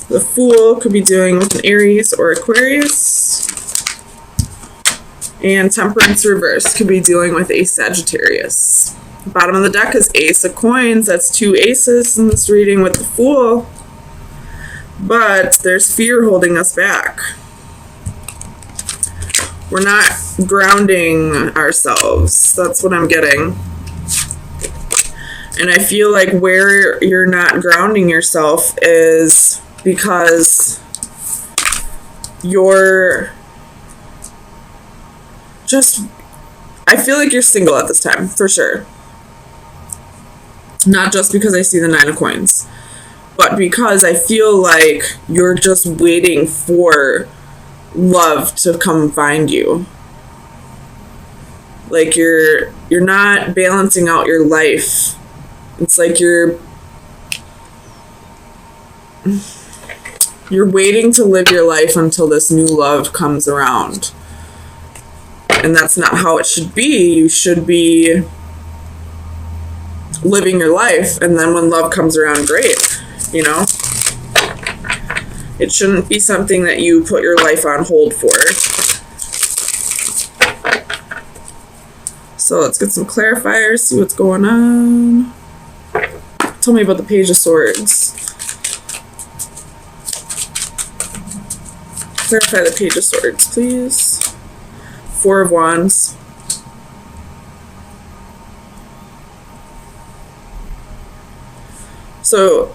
The Fool could be dealing with an Aries or Aquarius. And Temperance reverse could be dealing with a Sagittarius. The bottom of the deck is Ace of Coins. That's 2 aces in this reading with the Fool. But there's fear holding us back. We're not grounding ourselves. That's what I'm getting. And I feel like where you're not grounding yourself is because you're just, I feel like you're single at this time, for sure. Not just because I see the 9 of Coins, but because I feel like you're just waiting for love to come find you. Like you're not balancing out your life. It's like you're waiting to live your life until this new love comes around. And that's not how it should be. You should be living your life, and then when love comes around, great, you know? It shouldn't be something that you put your life on hold for. So let's get some clarifiers, see what's going on. Tell me about the Page of Swords. Clarify the Page of Swords, please. 4 of Wands. So,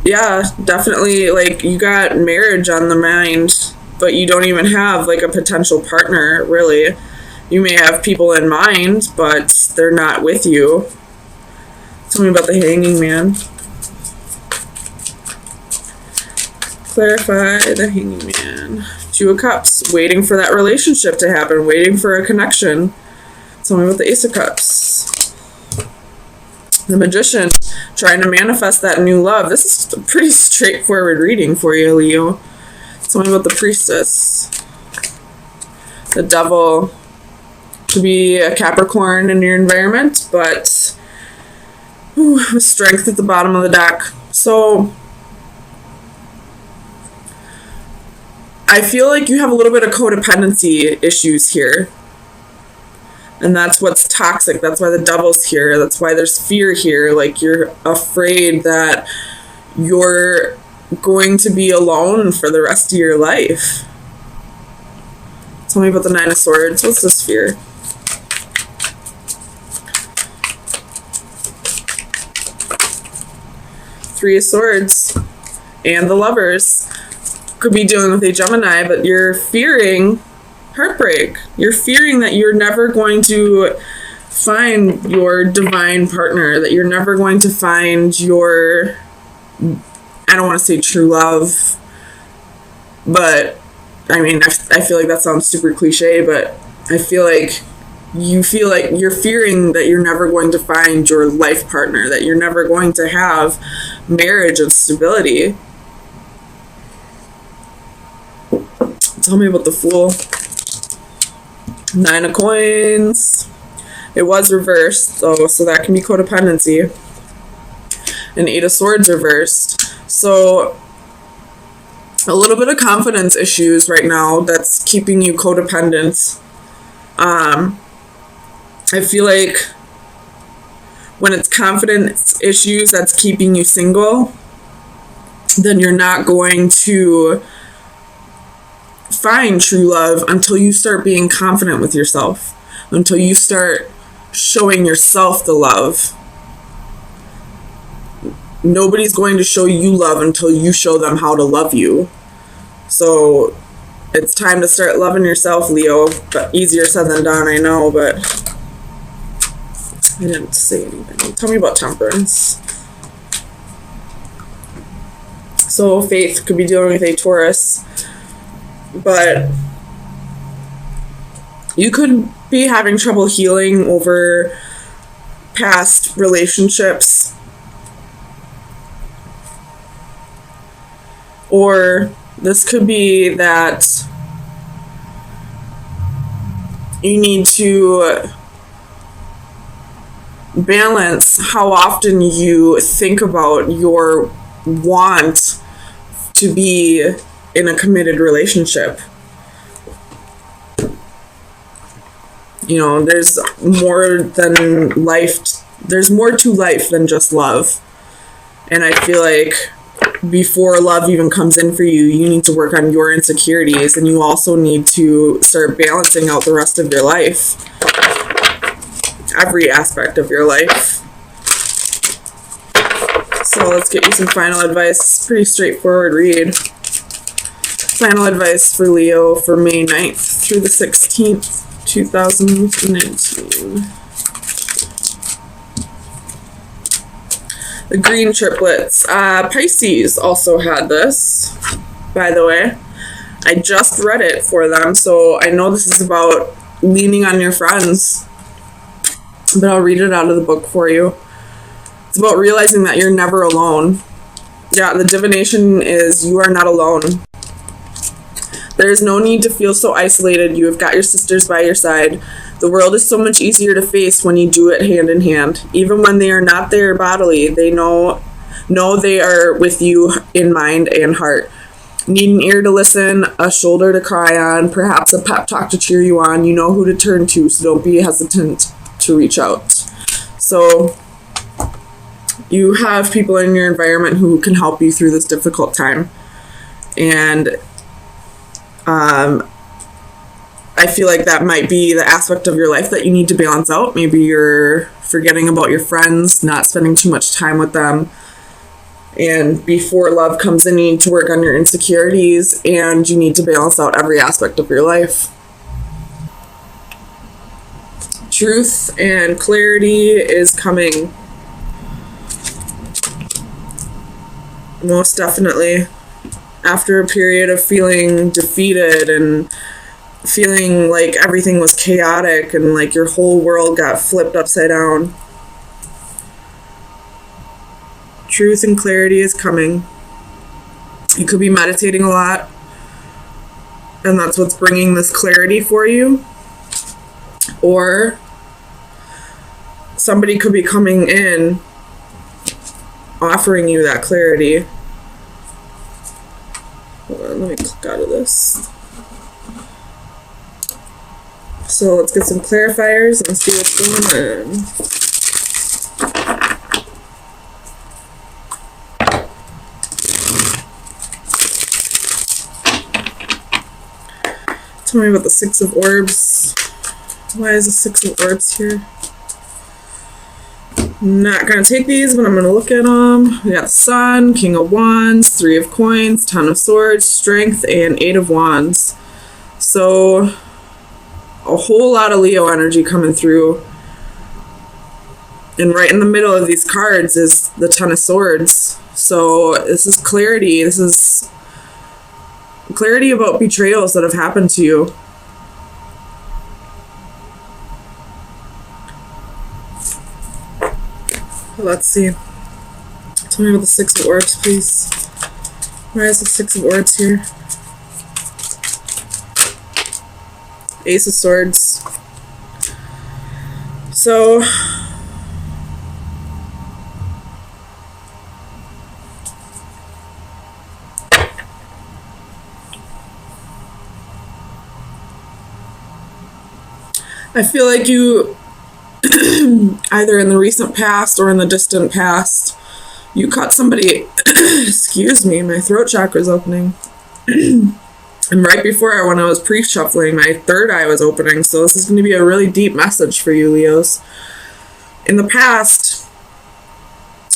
yeah, definitely, like, you got marriage on the mind, but you don't even have, like, a potential partner, really. You may have people in mind, but they're not with you. Tell me about the Hanging Man. Clarify the Hanging Man. 2 of Cups, waiting for that relationship to happen, waiting for a connection. Tell me about the Ace of Cups. The Magician, trying to manifest that new love. This is a pretty straightforward reading for you, Leo. Tell me about the Priestess. The Devil, to be a Capricorn in your environment, but with strength at the bottom of the deck. So I feel like you have a little bit of codependency issues here. And that's what's toxic. That's why the Devil's here. That's why there's fear here. Like, you're afraid that you're going to be alone for the rest of your life. Tell me about the 9 of Swords. What's this fear? Three of Swords. And the Lovers. Could be dealing with a Gemini, but you're fearing heartbreak. You're fearing that you're never going to find your divine partner, that you're never going to find your, I don't want to say true love, but I mean, I feel like that sounds super cliche, but I feel like you feel like you're fearing that you're never going to find your life partner, that you're never going to have marriage and stability. Tell me about the Fool. 9 of Coins. It was reversed, though, so that can be codependency. And 8 of Swords reversed. So a little bit of confidence issues right now that's keeping you codependent. I feel like when it's confidence issues that's keeping you single, then you're not going to find true love until you start being confident with yourself, until you start showing yourself the love. Nobody's going to show you love until you show them how to love you. So it's time to start loving yourself, Leo. But easier said than done, I know, but I didn't say anything. Tell me about Temperance. So Faith could be dealing with a Taurus, but you could be having trouble healing over past relationships, or this could be that you need to balance how often you think about your want to be in a committed relationship. You know, there's more than life. There's more to life than just love. And I feel like before love even comes in for you, you need to work on your insecurities, and you also need to start balancing out the rest of your life. Every aspect of your life. So let's get you some final advice. Pretty straightforward read. Final advice for Leo for May 9th through the 16th, 2019. The green triplets. Pisces also had this, by the way. I just read it for them, so I know this is about leaning on your friends. But I'll read it out of the book for you. It's about realizing that you're never alone. Yeah, the divination is you are not alone. There is no need to feel so isolated. You have got your sisters by your side. The world is so much easier to face when you do it hand in hand. Even when they are not there bodily, they know they are with you in mind and heart. Need an ear to listen, a shoulder to cry on, perhaps a pep talk to cheer you on. You know who to turn to, so don't be hesitant to reach out. So you have people in your environment who can help you through this difficult time. And I feel like that might be the aspect of your life that you need to balance out. Maybe you're forgetting about your friends, not spending too much time with them. And before love comes in, you need to work on your insecurities, and you need to balance out every aspect of your life. Truth and clarity is coming. Most definitely. After a period of feeling defeated and feeling like everything was chaotic and like your whole world got flipped upside down. Truth and clarity is coming. You could be meditating a lot, and that's what's bringing this clarity for you. Or somebody could be coming in offering you that clarity. Hold on, let me click out of this. So let's get some clarifiers and see what's going on. Tell me about the Six of Orbs. Why is the Six of Orbs here? I'm not going to take these, but I'm going to look at them. We got the Sun, King of Wands, Three of Coins, Ten of Swords, Strength, and Eight of Wands. So a whole lot of Leo energy coming through. And right in the middle of these cards is the Ten of Swords. So this is clarity. This is clarity about betrayals that have happened to you. Let's see. Tell me about the Six of Orbs, please. Why is the Six of Orbs here? Ace of Swords. So I feel like you either in the recent past or in the distant past, you caught somebody, excuse me, my throat chakra's opening. And right before, when I was pre-shuffling, my third eye was opening, so this is going to be a really deep message for you, Leos. In the past,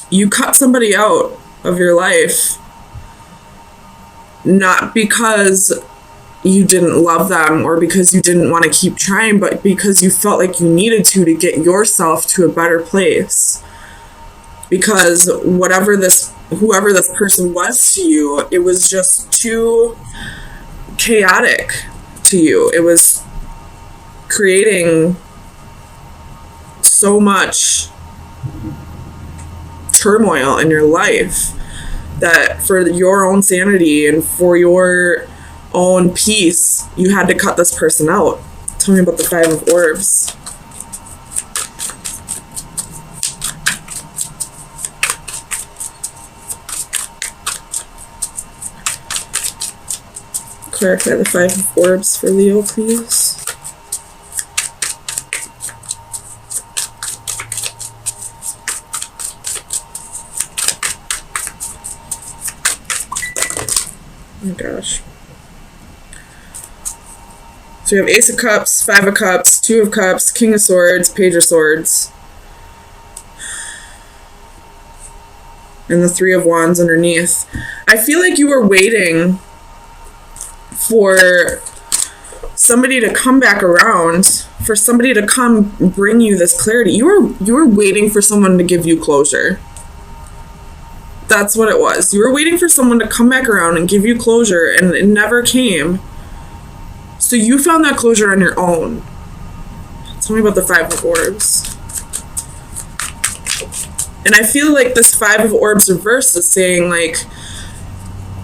you cut somebody out of your life, not because you didn't love them or because you didn't want to keep trying, but because you felt like you needed to get yourself to a better place. Because whoever this person was to you, it was just too chaotic to you. It was creating so much turmoil in your life that for your own sanity and for your own peace, you had to cut this person out. Tell me about the Five of Orbs. Clarify the Five of Orbs for Leo, please. Oh my gosh. So we have Ace of Cups, Five of Cups, Two of Cups, King of Swords, Page of Swords. And the Three of Wands underneath. I feel like you were waiting for somebody to come back around, for somebody to come bring you this clarity. You were waiting for someone to give you closure. That's what it was. You were waiting for someone to come back around and give you closure, and it never came. So you found that closure on your own. Tell me about the Five of Orbs. And I feel like this Five of Orbs reverse is saying, like,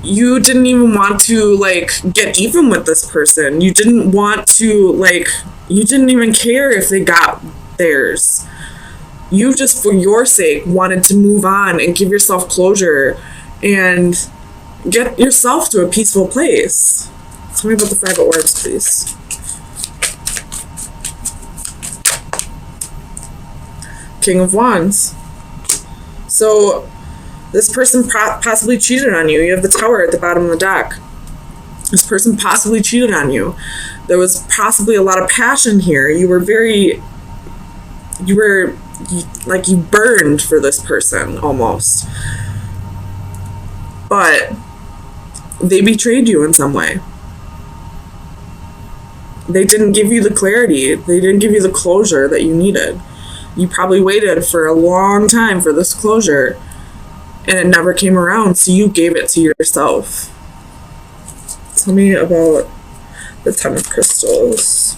you didn't even want to, like, get even with this person. You didn't want to, like, you didn't even care if they got theirs. You just, for your sake, wanted to move on and give yourself closure and get yourself to a peaceful place. Tell me about the Five of Orbs, please. King of Wands. So this person possibly cheated on you. You have the Tower at the bottom of the deck. This person possibly cheated on you. There was possibly a lot of passion here. You burned for this person almost. But they betrayed you in some way. They didn't give you the clarity. They didn't give you the closure that you needed. You probably waited for a long time for this closure, and it never came around, so you gave it to yourself. Tell me about the Ten of Crystals.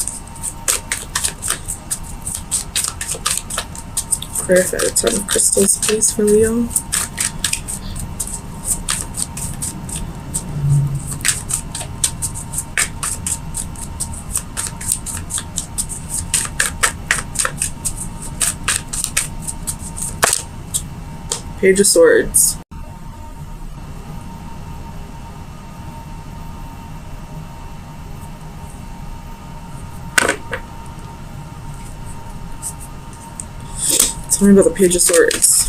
Clarify the Ten of Crystals, please, for Leo. Page of Swords. Tell me about the Page of Swords.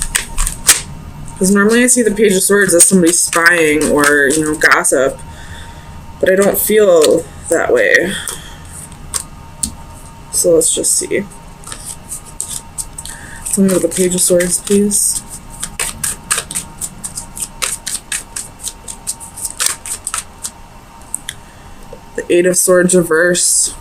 Because normally I see the Page of Swords as somebody spying or, you know, gossip. But I don't feel that way. So let's just see. Tell me about the Page of Swords, please. The Eight of Swords reverse.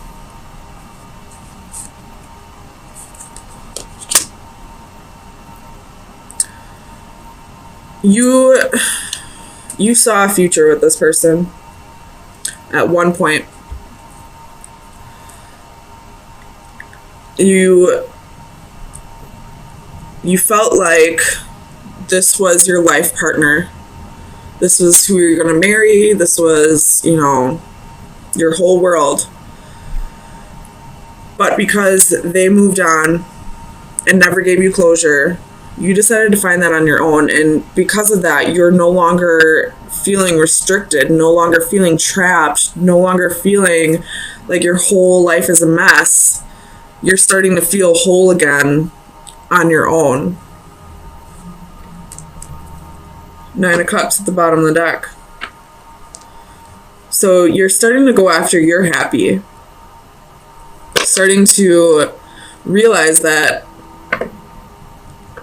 You saw a future with this person at one point. You felt like this was your life partner. This was who you're going to marry. This was, you know, your whole world. But because they moved on and never gave you closure, you decided to find that on your own. And because of that, you're no longer feeling restricted, no longer feeling trapped, no longer feeling like your whole life is a mess. You're starting to feel whole again on your own. Nine of Cups at the bottom of the deck. So you're starting to go after your happy. Starting to realize that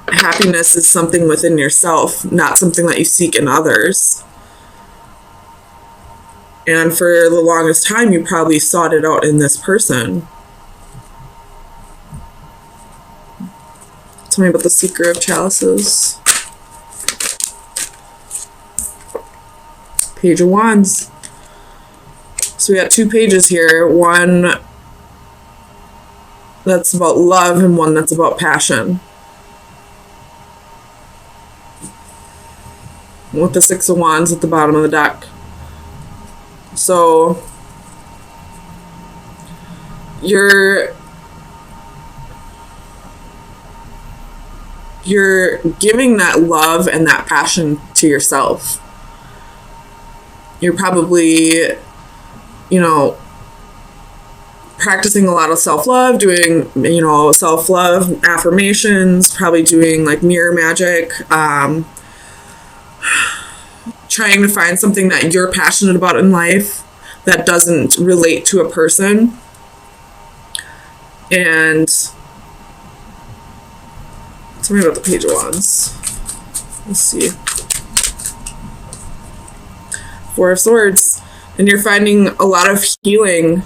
happiness is something within yourself, not something that you seek in others. And for the longest time, you probably sought it out in this person. Tell me about the Seeker of Chalices. Page of Wands. So we got two pages here. One that's about love and one that's about passion. With the Six of Wands at the bottom of the deck. So you're giving that love and that passion to yourself. You're probably you know, practicing a lot of self-love, doing, you know, self-love affirmations, probably doing like mirror magic, trying to find something that you're passionate about in life that doesn't relate to a person. And tell me about the Page of Wands. Let's see. Four of Swords. And you're finding a lot of healing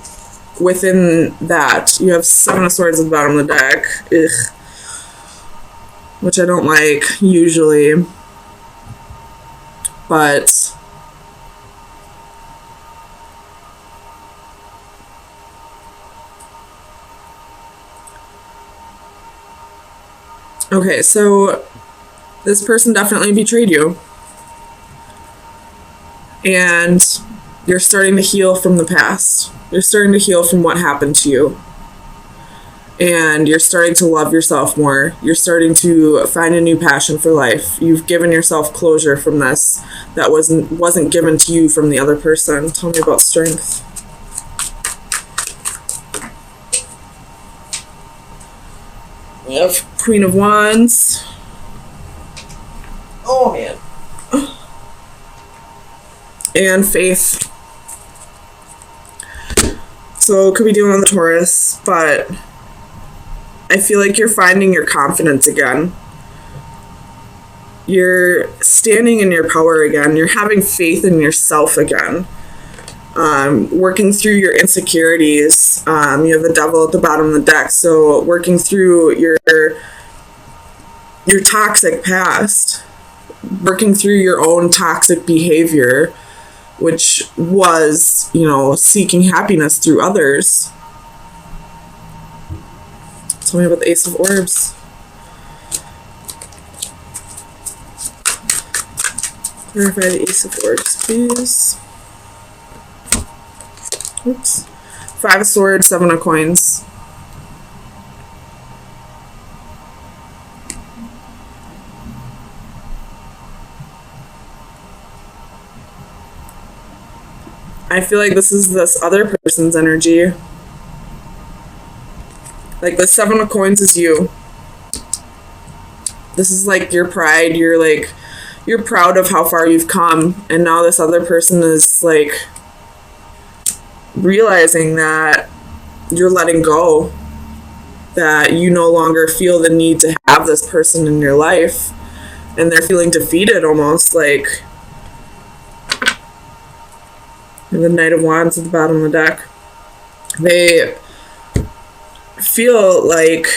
within that. You have Seven of Swords at the bottom of the deck. Ugh. Which I don't like usually. But okay, so this person definitely betrayed you. And you're starting to heal from the past. You're starting to heal from what happened to you. And you're starting to love yourself more. You're starting to find a new passion for life. You've given yourself closure from this that wasn't given to you from the other person. Tell me about strength. We have Queen of Wands. Oh, man. And faith. So it could be dealing with the Taurus, but I feel like you're finding your confidence again. You're standing in your power again. You're having faith in yourself again. Working through your insecurities. You have the Devil at the bottom of the deck, so working through your toxic past. Working through your own toxic behavior, which was, you know, seeking happiness through others. Tell me about the Ace of Orbs. Clarify the Ace of Orbs, please. Oops. Five of Swords, Seven of Coins. I feel like this is this other person's energy. Like the Seven of Coins is you. This is like your pride. You're proud of how far you've come. And now this other person is like realizing that you're letting go. That you no longer feel the need to have this person in your life. And they're feeling defeated almost, like. And the Knight of Wands at the bottom of the deck. They feel like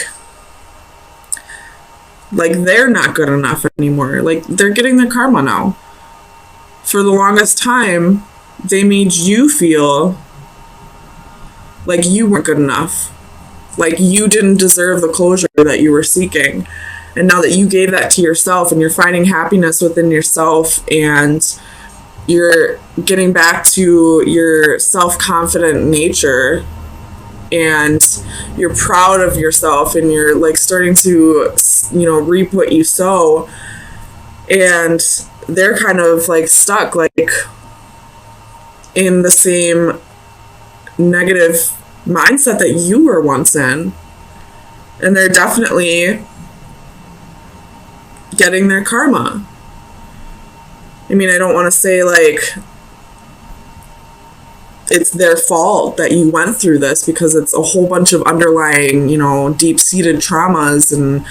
they're not good enough anymore. Like they're getting their karma now. For the longest time, they made you feel like you weren't good enough. Like you didn't deserve the closure that you were seeking. And now that you gave that to yourself and you're finding happiness within yourself and you're getting back to your self-confident nature and you're proud of yourself and you're like starting to, you know, reap what you sow, and they're kind of like stuck like in the same negative mindset that you were once in, and they're definitely getting their karma. I mean, I don't want to say, like, it's their fault that you went through this, because it's a whole bunch of underlying, you know, deep-seated traumas and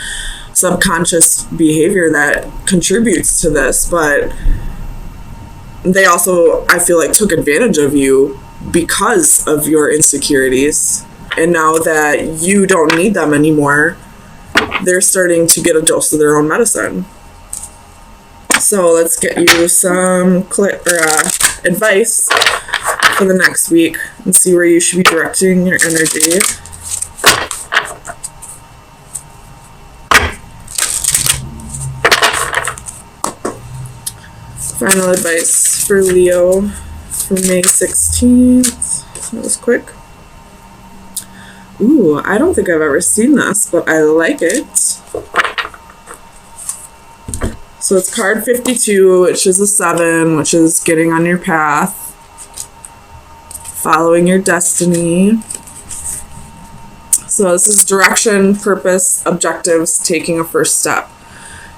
subconscious behavior that contributes to this. But they also, I feel like, took advantage of you because of your insecurities. And now that you don't need them anymore, they're starting to get a dose of their own medicine. So let's get you some advice for the next week and see where you should be directing your energy. Final advice for Leo for May 16th. That was quick. Ooh, I don't think I've ever seen this, but I like it. So it's card 52, which is a 7, which is getting on your path. following your destiny. So this is direction, purpose, objectives, taking a first step.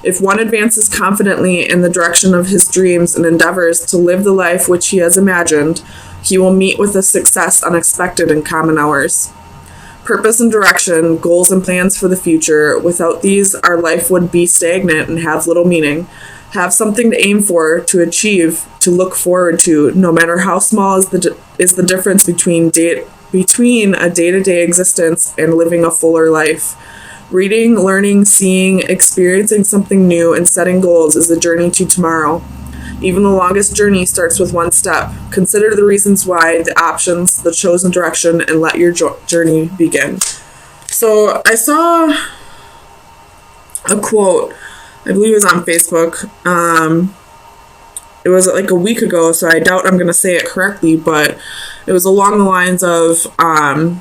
If one advances confidently in the direction of his dreams and endeavors to live the life which he has imagined, he will meet with a success unexpected in common hours. Purpose and direction, goals and plans for the future. Without these, our life would be stagnant and have little meaning. Have something to aim for, to achieve, to look forward to, no matter how small is the difference between a day-to-day existence and living a fuller life. Reading, learning, seeing, experiencing something new, and setting goals is a journey to tomorrow. Even the longest journey starts with one step. Consider the reasons why, the options, the chosen direction, and let your journey begin. So I saw a quote, I believe it was on Facebook. It was like a week ago, so I doubt I'm going to say it correctly, but it was along the lines of a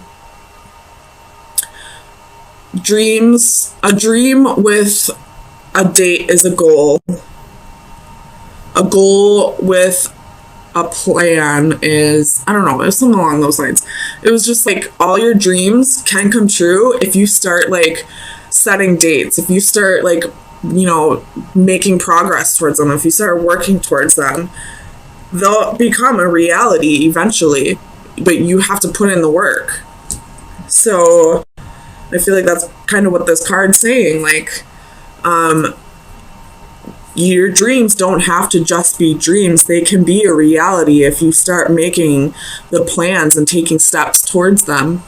dream with a date is a goal. A goal with a plan is, I don't know, it was something along those lines. It was just like all your dreams can come true if you start like setting dates, if you start like, you know, making progress towards them, if you start working towards them, they'll become a reality eventually, but you have to put in the work. So I feel like that's kind of what this card's saying, like, your dreams don't have to just be dreams. They can be a reality if you start making the plans and taking steps towards them.